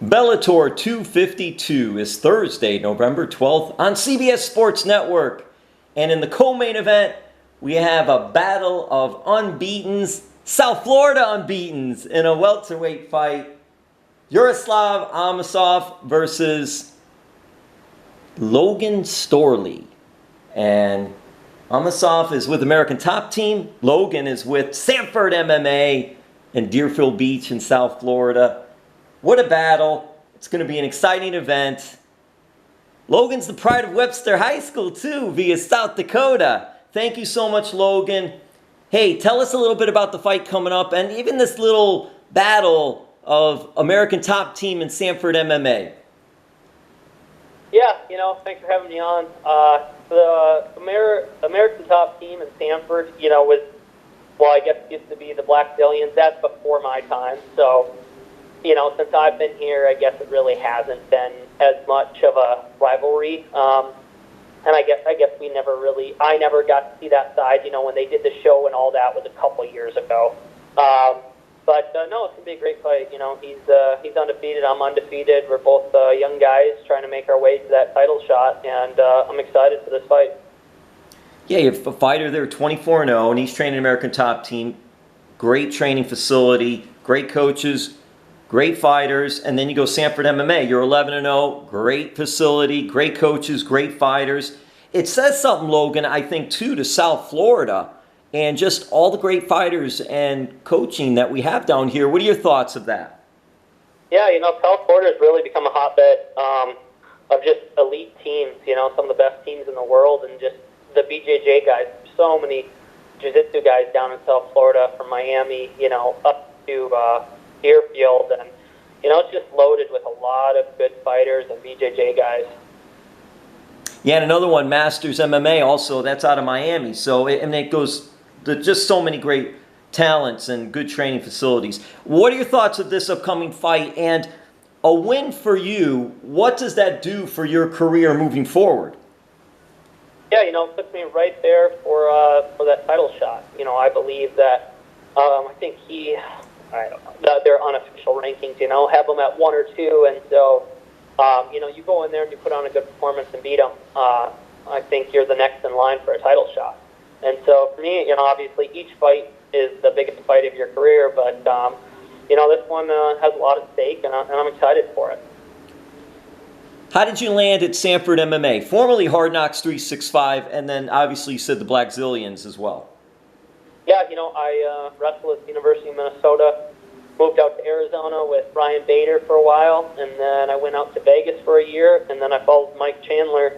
Bellator 252 is Thursday, November 12th on CBS Sports Network. And in the co-main event, we have a battle of unbeatens, South Florida unbeatens in a welterweight fight. Yaroslav Amosov versus Logan Storley. And Amosov is with American Top Team. Logan is with Sanford MMA in Deerfield Beach in South Florida. What a battle. It's going to be an exciting event. Logan's the pride of Webster High School too, via South Dakota. Thank you so much, Logan. Hey, tell us a little bit about the fight coming up and even this little battle of American Top Team and Sanford MMA. Yeah, thanks for having me on. The American Top Team in Sanford, was, well, I guess it used to be the Black Zillions. That's before my time. So, since I've been here, I guess it really hasn't been as much of a rivalry. And I guess I never got to see that side, when they did the show and all that was a couple years ago. But no, it's going to be a great fight. He's undefeated, I'm undefeated. We're both young guys trying to make our way to that title shot, and I'm excited for this fight. Yeah, you have a fighter there, 24-0, and he's training American Top Team. Great training facility, great coaches, great fighters, and then you go Sanford MMA. You're 11-0, great facility, great coaches, great fighters. It says something, Logan, I think, too, to South Florida and just all the great fighters and coaching that we have down here. What are your thoughts of that? Yeah, South Florida has really become a hotbed of just elite teams, some of the best teams in the world, and just the BJJ guys. So many jiu-jitsu guys down in South Florida, from Miami, up to Deerfield, and it's just loaded with a lot of good fighters and BJJ guys. Yeah, and another one, Masters MMA, also that's out of Miami. So it goes to just so many great talents and good training facilities. What are your thoughts of this upcoming fight and a win for you? What does that do for your career moving forward? Yeah, it puts me right there for that title shot. I believe that I think I don't know, their unofficial rankings, have them at 1 or 2, and so, you go in there and you put on a good performance and beat them, I think you're the next in line for a title shot. And so for me, obviously each fight is the biggest fight of your career, but, this one has a lot at stake, and I'm excited for it. How did you land at Sanford MMA, formerly Hard Knocks 365, and then obviously you said the Black Zillions as well? Yeah, I wrestled at the University of Minnesota, moved out to Arizona with Ryan Bader for a while, and then I went out to Vegas for a year, and then I followed Mike Chandler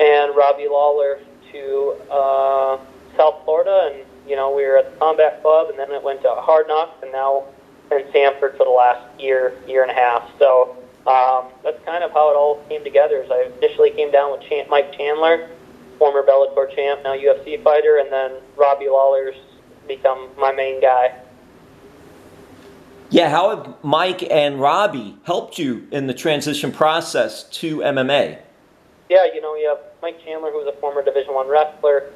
and Robbie Lawler to South Florida, and, we were at the Combat Club, and then it went to Hard Knocks, and now in Sanford for the last year and a half. So that's kind of how it all came together. I initially came down with Mike Chandler, former Bellator champ, now UFC fighter, and then Robbie Lawler's become my main guy. Yeah, how have Mike and Robbie helped you in the transition process to MMA? Yeah, you have Mike Chandler, who's a former Division I wrestler.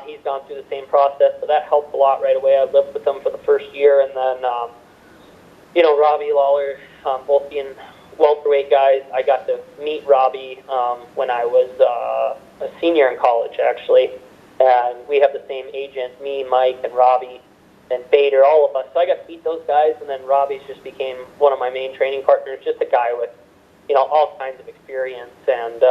He's gone through the same process, so that helped a lot right away. I lived with him for the first year, and then, Robbie Lawler, both being welterweight guys. I got to meet Robbie when I was a senior in college, actually. And we have the same agent, me, Mike, and Robbie, and Bader, all of us. So I got to meet those guys, and then Robbie's just became one of my main training partners, just a guy with, all kinds of experience and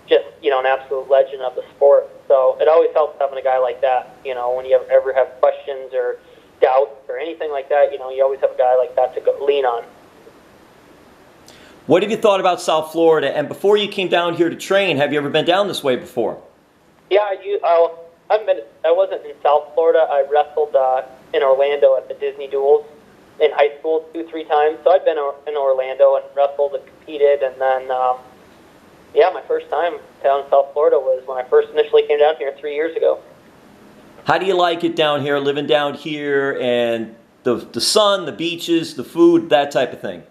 just, an absolute legend of the sport. So it always helps having a guy like that, when you ever have questions or doubts or anything like that, you always have a guy like that to lean on. What have you thought about South Florida? And before you came down here to train, have you ever been down this way before? Yeah, I wasn't in South Florida. I wrestled in Orlando at the Disney Duels in high school 2-3 times. So I've been in Orlando and wrestled and competed. And then, my first time down in South Florida was when I first initially came down here 3 years ago. How do you like it down here, living down here, and the sun, the beaches, the food, that type of thing?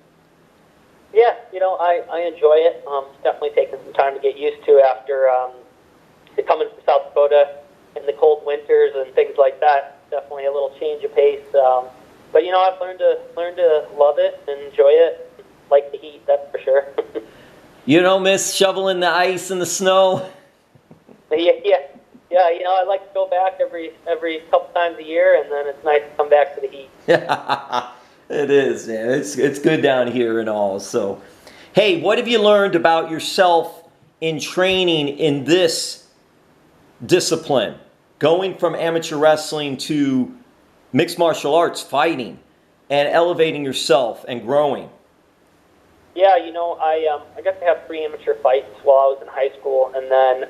Yeah, I enjoy it. It's definitely taken some time to get used to after coming from South Dakota in the cold winters and things like that. Definitely a little change of pace. But I've learned to love it and enjoy it. Like the heat. You don't miss shoveling the ice and the snow? Yeah. You know, I like to go back every couple times a year, and then it's nice to come back to the heat. It is, man. It's good down here and all. So, hey, what have you learned about yourself in training in this discipline, going from amateur wrestling to mixed martial arts fighting, and elevating yourself and growing? Yeah, you know, I got to have 3 amateur fights while I was in high school, and then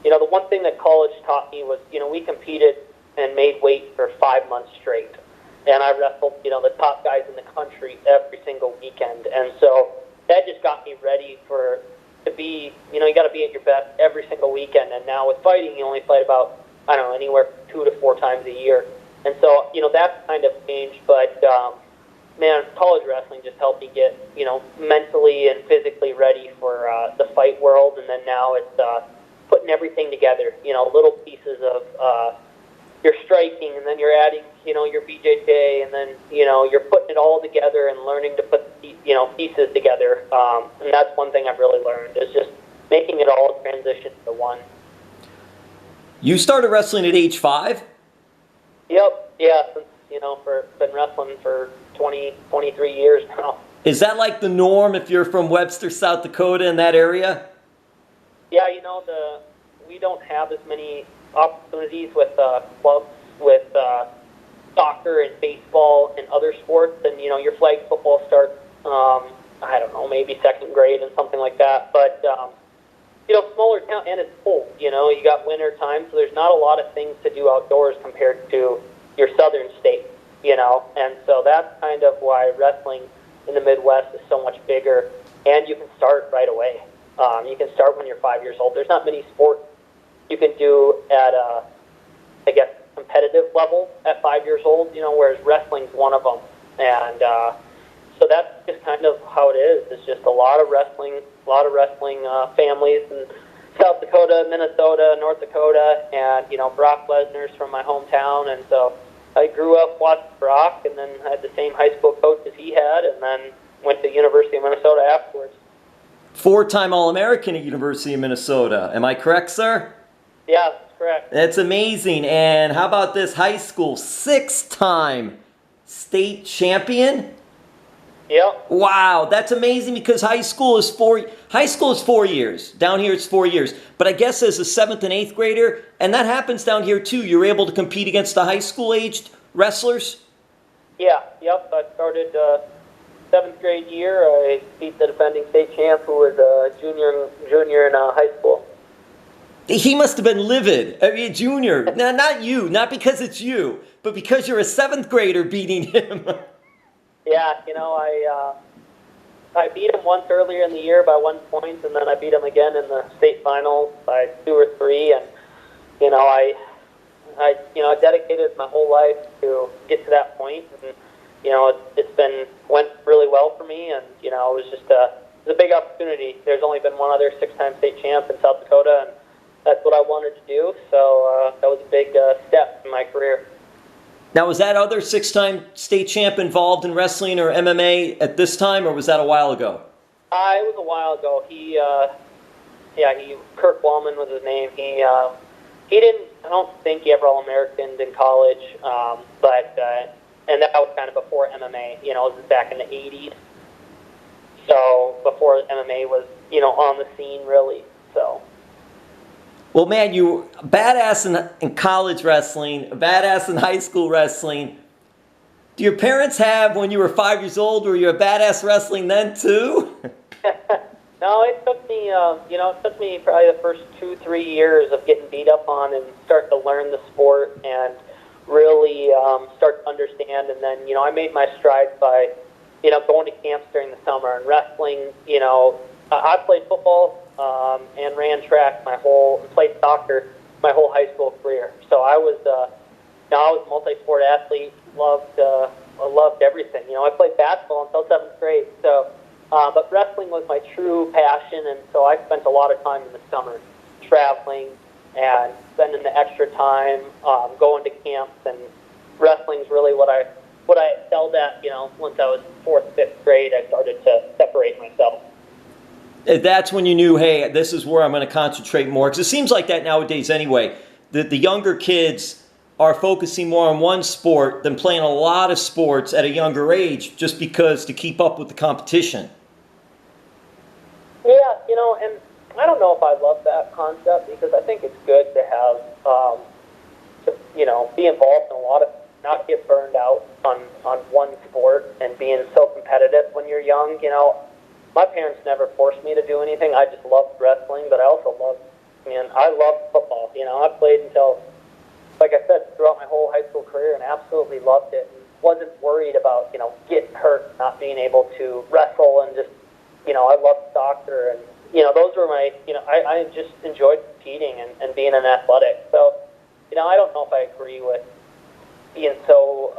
you know, the one thing that college taught me was, you know, we competed and made weight for 5 months straight. And I wrestled, you know, the top guys in the country every single weekend. And so that just got me ready to be, you know, you got to be at your best every single weekend. And now with fighting, you only fight about, I don't know, anywhere 2 to 4 times a year. And so, you know, that's kind of changed. But, man, college wrestling just helped me get, you know, mentally and physically ready for the fight world. And then now it's putting everything together, you know, little pieces of your striking, and then you're adding, you know, your BJJ, and then, you know, you're putting it all together and learning to put, you know, pieces together. And that's one thing I've really learned, is just making it all transition to one. You started wrestling at age 5? Yep, yeah, since, you know, been wrestling for 23 years now. Is that like the norm if you're from Webster, South Dakota, in that area? Yeah, you know, we don't have as many opportunities with clubs, with soccer and baseball and other sports, and, you know, your flag football starts, I don't know, maybe 2nd grade and something like that. But, you know, smaller town, and it's cold, you know, you got winter time, so there's not a lot of things to do outdoors compared to your southern states, you know, and so that's kind of why wrestling in the Midwest is so much bigger, and you can start right away. You can start when you're 5 years old. There's not many sports you can do at a, I guess, competitive level at 5 years old, you know, whereas wrestling's one of them. And so that's just kind of how it is. It's just a lot of wrestling families in South Dakota, Minnesota, North Dakota, and, you know, Brock Lesnar's from my hometown. And so I grew up watching Brock, and then had the same high school coach as he had, and then went to the University of Minnesota afterwards. 4-time All-American at University of Minnesota. Am I correct, sir? Yeah, that's correct. That's amazing. And how about this high school? 6-time state champion? Yep. Wow, that's amazing, because high school is 4 years. Down here it's 4 years. But I guess as a 7th and 8th grader, and that happens down here too, you're able to compete against the high school aged wrestlers? Yeah, yep. I started 7th grade year. I beat the defending state champ, who was a junior in high school. He must have been livid. I mean, junior. Now, not you, not because it's you, but because you're a 7th grader beating him. Yeah, you know, I beat him once earlier in the year by 1 point, and then I beat him again in the state finals by 2 or 3. And, you know, I dedicated my whole life to get to that point. And, you know, went really well for me, and, you know, it was just it was a big opportunity. There's only been one other 6-time state champ in South Dakota, and that's what I wanted to do. So that was a big step in my career. Now, was that other 6-time state champ involved in wrestling or MMA at this time, or was that a while ago? It was a while ago. Kurt Wallman was his name. He didn't, I don't think he ever All-Americaned in college, and that was kind of before MMA, you know, it was back in the 80s. So before MMA was, you know, on the scene, really, so. Well, man, you were a badass in college wrestling, a badass in high school wrestling. Do your parents have, when you were 5 years old, were you a badass wrestling then too? No, it took me probably the first 2-3 years of getting beat up on and starting to learn the sport and really start to understand. And then, you know, I made my strides by, you know, going to camps during the summer and wrestling. You know, I played football and ran track played soccer my whole high school career. So I was a multi-sport athlete. Loved everything. You know, I played basketball until 7th grade. So, but wrestling was my true passion, and so I spent a lot of time in the summer traveling and spending the extra time going to camps. And wrestling's really what I excelled at. You know, once I was 4th, 5th grade, I started to separate myself. That's when you knew, hey, this is where I'm going to concentrate more. Because it seems like that nowadays anyway. The younger kids are focusing more on one sport than playing a lot of sports at a younger age just because to keep up with the competition. Yeah, and I don't know if I love that concept because I think it's good to have, be involved in a lot of, not get burned out on one sport and being so competitive when you're young. My parents never forced me to do anything. I just loved wrestling, but I also I loved football. I played until, like I said, throughout my whole high school career and absolutely loved it and wasn't worried about, getting hurt, not being able to wrestle and just, I loved soccer and, those were my, I just enjoyed competing and being an athletic. So, I don't know if I agree with being so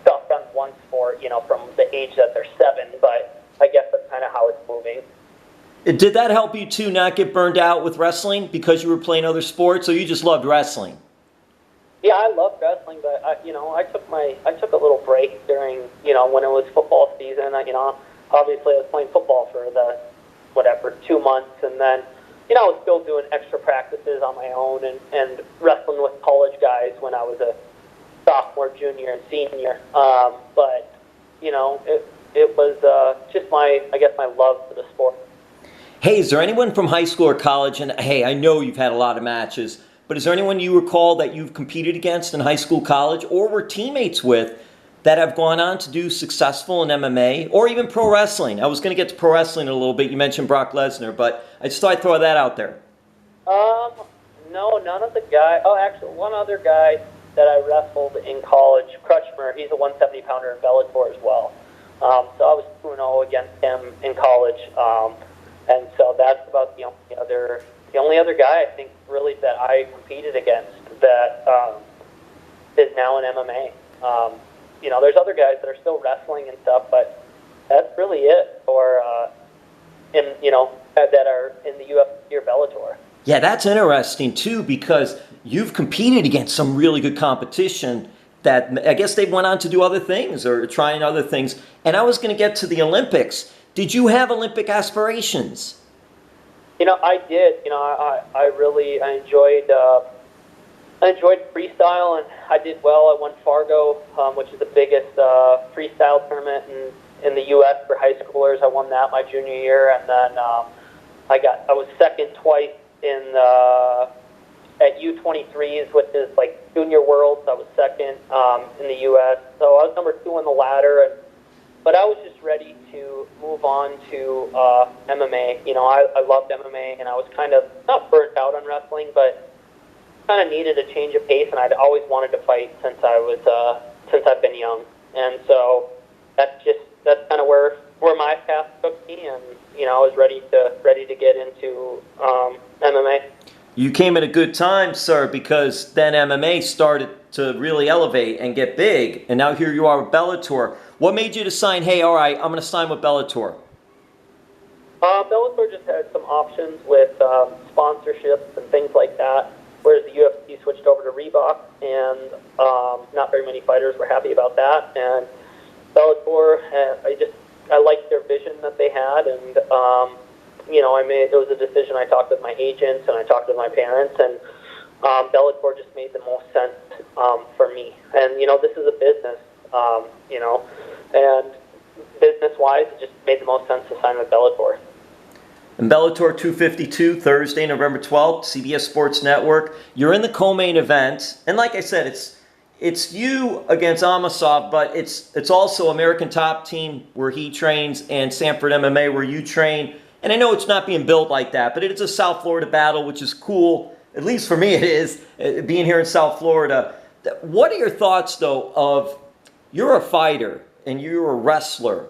stuck on one sport, from the age that they're 7, but I guess that's kind of how it's moving. Did that help you too, not get burned out with wrestling because you were playing other sports, or you just loved wrestling? Yeah, I loved wrestling, but I took a little break during when it was football season. Obviously I was playing football for the 2 months, and then I was still doing extra practices on my own and wrestling with college guys when I was a sophomore, junior, and senior. But it was just my love for the sport. Hey, is there anyone from high school or college, and hey, I know you've had a lot of matches, but is there anyone you recall that you've competed against in high school, college, or were teammates with that have gone on to do successful in MMA or even pro wrestling? I was going to get to pro wrestling in a little bit. You mentioned Brock Lesnar, but I just thought I'd throw that out there. No, none of the guys. Oh, actually, one other guy that I wrestled in college, Crutchmer, he's a 170-pounder in Bellator as well. So I was 2-0 against him in college. And so that's about the only other guy I think really that I competed against that is now in MMA. There's other guys that are still wrestling and stuff, but that's really it. Or that are in the UFC or Bellator. Yeah, that's interesting too, because you've competed against some really good competition that I guess they went on to do other things or trying other things. And I was going to get to the Olympics. Did you have Olympic aspirations? I did. I enjoyed freestyle, and I did well. I won Fargo, which is the biggest freestyle tournament in the U.S. for high schoolers. I won that my junior year, and then I was second twice at U23s, which is like Junior Worlds. I was second in the U.S. So I was number 2 on the ladder, but I was just ready to move on to MMA. I loved MMA, and I was kind of not burnt out on wrestling, but kind of needed a change of pace, and I'd always wanted to fight since I've been young, and so that's kind of where my path took me, and I was ready to get into MMA. You came at a good time, sir, because then MMA started to really elevate and get big, and now here you are with Bellator. What made you decide, hey, all right, I'm going to sign with Bellator? Bellator just had some options with sponsorships and things like that, whereas the UFC switched over to Reebok, and not very many fighters were happy about that. And Bellator, I liked their vision that they had, and it was a decision. I talked with my agents and I talked with my parents, and Bellator just made the most sense for me. And this is a business, and business-wise, it just made the most sense to sign with Bellator. And Bellator 252, Thursday, November 12th, CBS Sports Network. You're in the co-main event, and like I said, it's you against Amosov, but it's also American Top Team where he trains and Sanford MMA where you train. And I know it's not being built like that, but it's a South Florida battle, which is cool. At least for me it is, being here in South Florida. What are your thoughts, though, of you're a fighter and you're a wrestler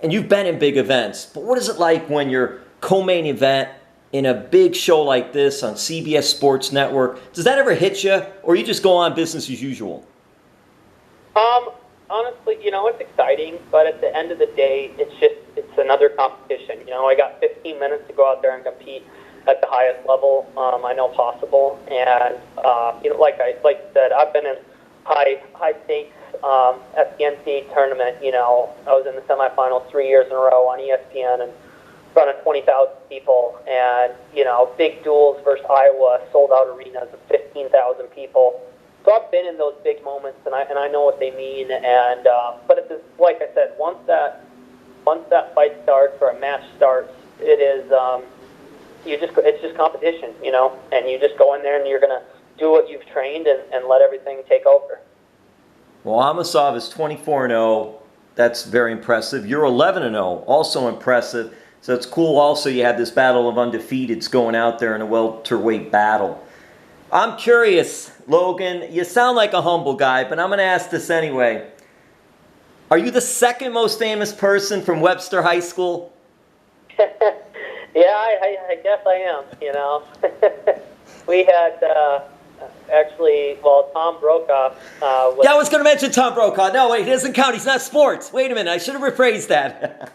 and you've been in big events, but what is it like when you're co-main event in a big show like this on CBS Sports Network? Does that ever hit you, or you just go on business as usual? Honestly, it's exciting, but at the end of the day, it's another competition. I got 15 minutes to go out there and compete at the highest level I know possible, and like I said, I've been in high stakes at the NCAA tournament. I was in the semifinals 3 years in a row on ESPN, and front of 20,000 people, and big duels versus Iowa, sold out arenas of 15,000 people. So I've been in those big moments, and I know what they mean. And but it's like I said, once that fight starts or a match starts, it is it's just competition, and you just go in there and you're gonna do what you've trained and let everything take over. Well, Amosov is 24-0. That's very impressive. You're 11-0, also impressive. So it's cool also you had this battle of undefeateds going out there in a welterweight battle. I'm curious, Logan, you sound like a humble guy, but I'm going to ask this anyway. Are you the second most famous person from Webster High School? Yeah, I guess I am, We had... Actually, Tom Brokaw was... Yeah, I was going to mention Tom Brokaw. No, wait, he doesn't count. He's not sports. Wait a minute. I should have rephrased that.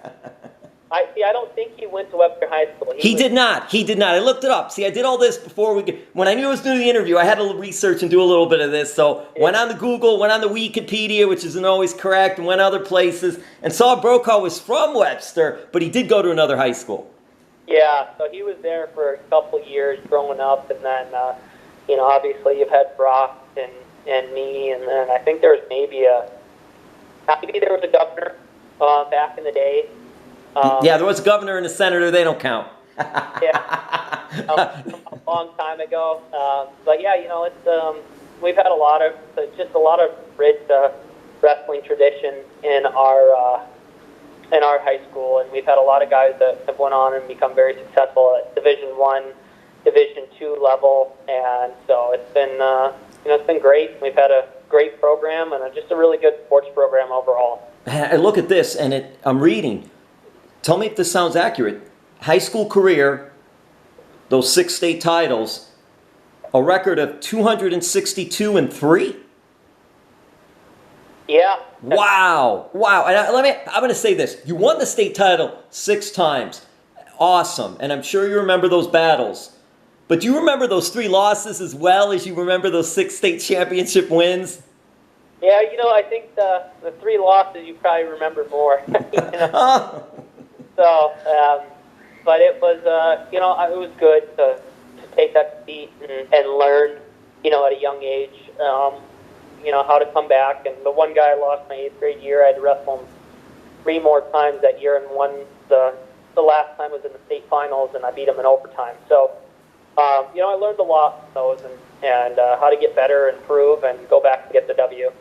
I don't think he went to Webster High School. He did not. He did not. I looked it up. See, I did all this before when I knew I was doing the interview, I had to research and do a little bit of this. So went on the Google, went on the Wikipedia, which isn't always correct, and went other places, and saw Brokaw was from Webster, but he did go to another high school. Yeah, so he was there for a couple years growing up, and then... obviously you've had Brock and me, and then I think there was maybe there was a governor back in the day. Yeah, there was a governor and a senator. They don't count. Yeah, a long time ago. But yeah, it's we've had a lot of rich wrestling tradition in our high school, and we've had a lot of guys that have went on and become very successful at Division I. Division II level, and so it's been great. We've had a great program and just a really good sports program overall. I look at this and I'm reading. Tell me if this sounds accurate. High school career, those 6 state titles, a record of 262-3. Yeah. Wow. And I'm going to say this. You won the state title 6 times. Awesome. And I'm sure you remember those battles. But do you remember those 3 losses as well as you remember those 6 state championship wins? Yeah, I think the 3 losses you probably remember more. So, but it was, it was good to take that defeat and learn, at a young age, how to come back. And the one guy I lost my 8th grade year, I had to wrestle him 3 more times that year, and won the last time was in the state finals, and I beat him in overtime. So, I learned a lot from those and how to get better, improve, and go back and get the W.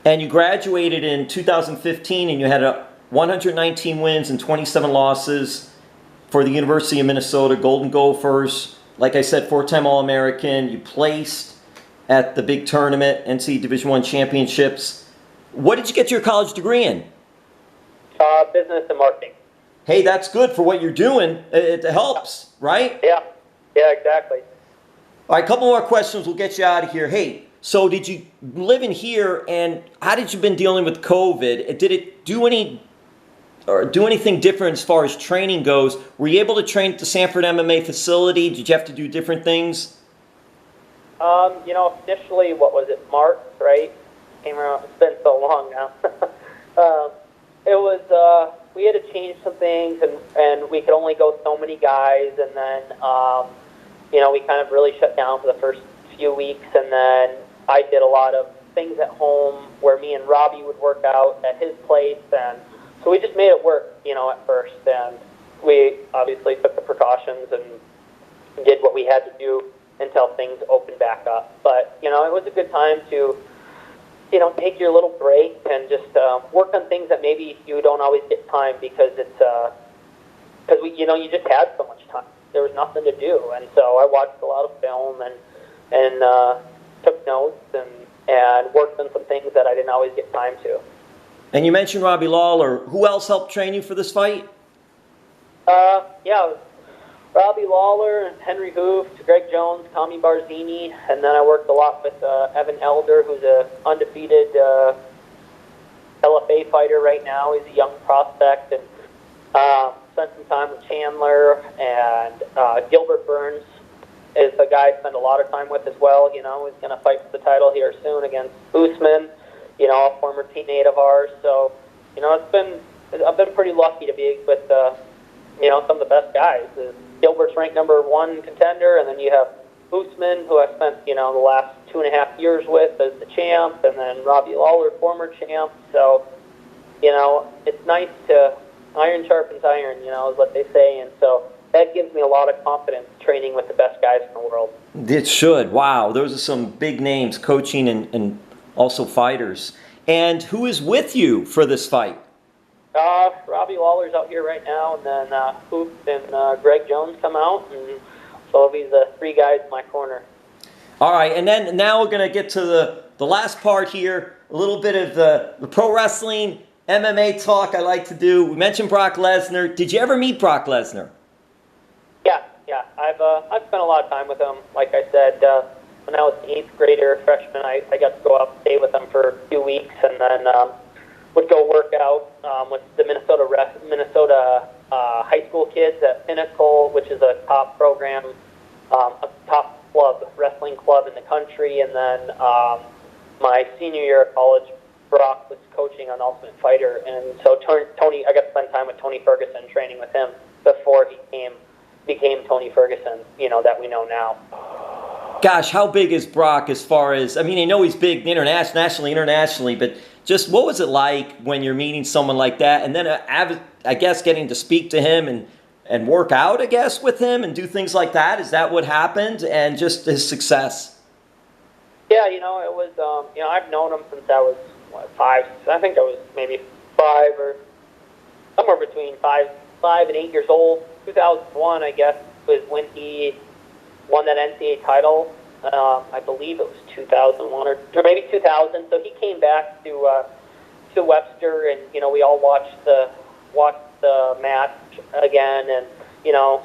And you graduated in 2015, and you had 119 wins and 27 losses for the University of Minnesota Golden Gophers. Like I said, 4-time All-American. You placed at the big tournament, NCAA Division I championships. What did you get your college degree in? Business and marketing. Hey, that's good for what you're doing. It helps, right? Yeah, exactly. All right, a couple more questions. We'll get you out of here. Hey, so did you live in here, and how did you been dealing with COVID? Did it do anything different as far as training goes? Were you able to train at the Sanford MMA facility? Did you have to do different things? Initially, what was it, March, right? Came around. It's been so long now. It was, we had to change some things, and we could only go so many guys, and then, we kind of really shut down for the first few weeks, and then I did a lot of things at home where me and Robbie would work out at his place, and so we just made it work, at first, and we obviously took the precautions and did what we had to do until things opened back up. But, it was a good time to, take your little break and just work on things that maybe you don't always get time because it's, because you just had so much time. There was nothing to do, and so I watched a lot of film and took notes and worked on some things that I didn't always get time to. And you mentioned Robbie Lawler. Who else helped train you for this fight? Yeah, Robbie Lawler, Henry Hooft, Greg Jones, Tommy Barzini, and then I worked a lot with Evan Elder, who's an undefeated LFA fighter right now. He's a young prospect, and spent some time with Chandler, and Gilbert Burns is a guy I spend a lot of time with as well. He's going to fight for the title here soon against Usman, a former teammate of ours. So, I've been pretty lucky to be with some of the best guys. Gilbert's ranked #1 contender, and then you have Usman, who I spent, the last 2.5 years with as the champ, and then Robbie Lawler, former champ. So, it's nice to iron sharpens iron, is what they say. And so that gives me a lot of confidence training with the best guys in the world. It should. Wow. Those are some big names, coaching and also fighters. And who is with you for this fight? Robbie Lawler's out here right now, and then Hoops and Greg Jones come out, and so it'll be the 3 guys in my corner. All right, and then now we're going to get to the last part here, a little bit of the pro wrestling, MMA talk I like to do. We mentioned Brock Lesnar. Did you ever meet Brock Lesnar? Yeah. I've spent a lot of time with him. Like I said, when I was an 8th grader, freshman, I got to go out and stay with him for a few weeks, and then would go work out with the Minnesota high school kids at Pinnacle, which is a top program, a top club, wrestling club in the country. And then my senior year of college, Brock was coaching on Ultimate Fighter, and so Tony, I got to spend time with Tony Ferguson, training with him before he became Tony Ferguson, that we know now. Gosh, how big is Brock as far as, I know he's big internationally, but just what was it like when you're meeting someone like that, and then I guess getting to speak to him and work out, I guess, with him and do things like that? Is that what happened? And just his success? Yeah, it was, I've known him since I was, 5, I think I was maybe 5 or somewhere between 5 and 8 years old. 2001, I guess, was when he won that NCAA title. I believe it was 2001 or maybe 2000. So he came back to Webster, and we all watched the match again, and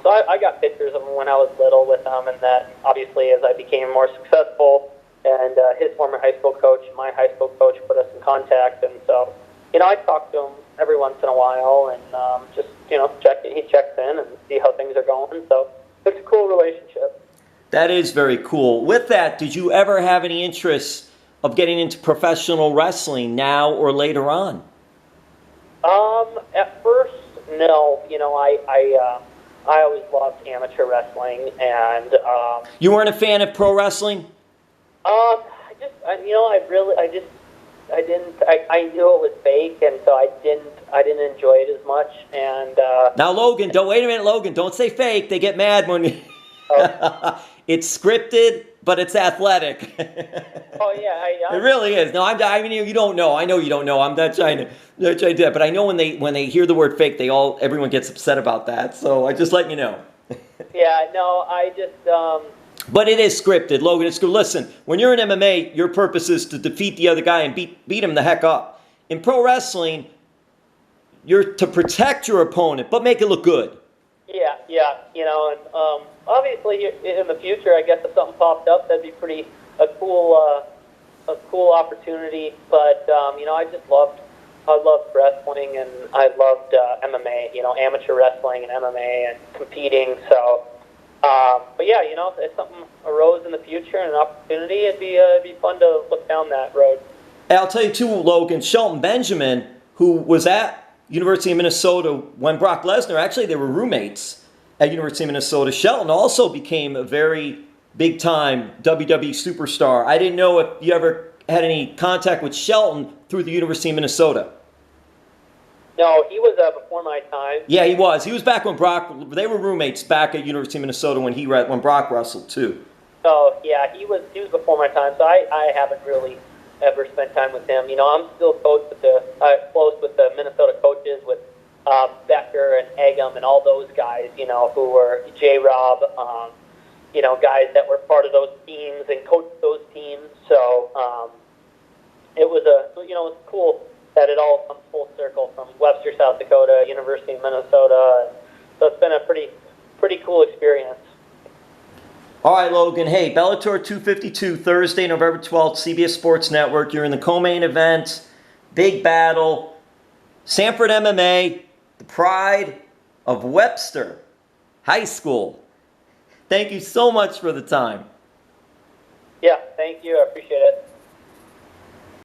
so I got pictures of him when I was little with him, and then obviously as I became more successful, and his former high school coach, my high school coach, put us in contact, and so I talk to him every once in a while, and just he checks in and see how things are going. So it's a cool relationship. That is very cool. With that, did you ever have any interest of getting into professional wrestling now or later on? At first, no. I always loved amateur wrestling, and you weren't a fan of pro wrestling? I knew it was fake, and so I didn't enjoy it as much. And now, Logan, wait a minute, Logan, don't say fake. They get mad when it's scripted, but it's athletic. Oh yeah, it really is. No, you don't know. I know you don't know. I'm not trying to do that, but I know when they hear the word fake, everyone gets upset about that. So I just let you know. Yeah, no, I just. But it is scripted, Logan. It's good. Listen, when you're in MMA, your purpose is to defeat the other guy and beat him the heck up. In pro wrestling, you're to protect your opponent, but make it look good. Yeah, and obviously in the future, I guess if something popped up, that'd be a cool opportunity. But I loved wrestling, and I loved MMA. Amateur wrestling and MMA and competing. So. But yeah, if something arose in the future and an opportunity, it'd be fun to look down that road. And I'll tell you too, Logan, Shelton Benjamin, who was at University of Minnesota when Brock Lesnar, actually they were roommates at University of Minnesota. Shelton also became a very big-time WWE superstar. I didn't know if you ever had any contact with Shelton through the University of Minnesota. No, he was before my time. Yeah, he was. He was back when they were roommates back at University of Minnesota when Brock wrestled too. Oh, yeah, he was before my time, so I haven't really ever spent time with him. I'm still close with the Minnesota coaches, with Becker and Eggum and all those guys, who were J-Rob, guys that were part of those teams and coached those teams. So it was it was cool that it all comes full circle from Webster, South Dakota, University of Minnesota. So it's been a pretty cool experience. All right, Logan. Hey, Bellator 252, Thursday, November 12th, CBS Sports Network. You're in the co-main event. Big battle. Sanford MMA, the pride of Webster High School. Thank you so much for the time. Yeah, thank you. I appreciate it.